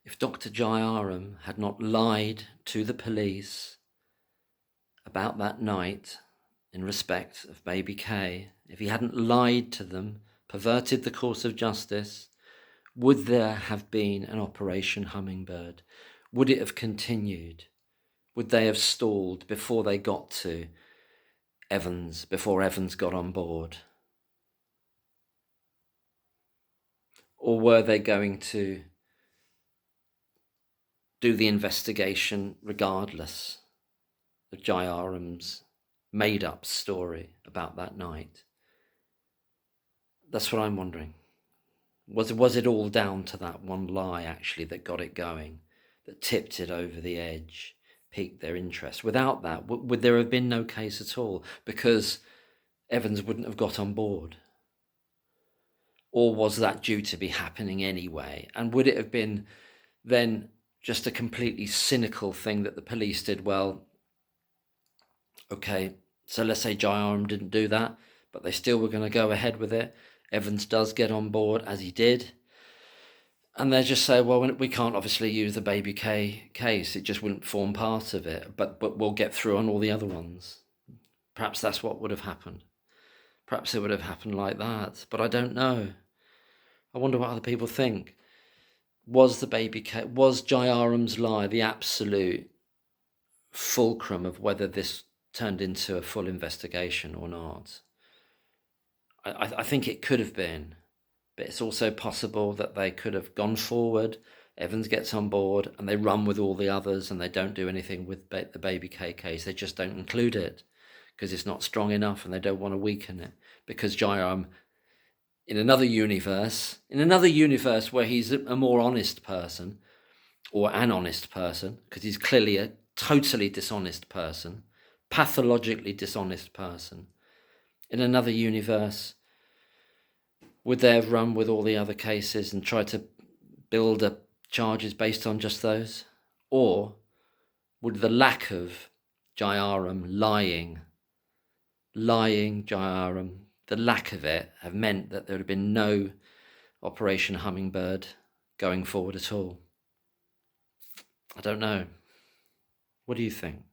If Dr. Jayaram had not lied to the police about that night in respect of baby K, if he hadn't lied to them, perverted the course of justice, would there have been an Operation Hummingbird? Would it have continued? Would they have stalled before they got to Evans, before Evans got on board? Or were they going to do the investigation regardless of Jayaram's made-up story about that night? That's what I'm wondering. Was it all down to that one lie, actually, that got it going, that tipped it over the edge, piqued their interest? Without that, would there have been no case at all, because Evans wouldn't have got on board? Or was that due to be happening anyway? And would it have been then just a completely cynical thing that the police did? Well, okay, so let's say Jayaram didn't do that, but they still were going to go ahead with it. Evans does get on board, as he did. And they just say, well, we can't obviously use the baby K case. It just wouldn't form part of it, but we'll get through on all the other ones. Perhaps that's what would have happened. Perhaps it would have happened like that, but I don't know. I wonder what other people think. Was Jayaram's lie the absolute fulcrum of whether this turned into a full investigation or not? I think it could have been, but it's also possible that they could have gone forward, Evans gets on board, and they run with all the others, and they don't do anything with the baby K case. They just don't include it because it's not strong enough, and they don't want to weaken it, because Jayaram, in another universe where he's a more honest person, or an honest person, because he's clearly a totally dishonest person, pathologically dishonest person, in another universe, would they have run with all the other cases and tried to build up charges based on just those? Or would the lack of Jayaram lying Jayaram, the lack of it, have meant that there would have been no Operation Hummingbird going forward at all? I don't know. What do you think?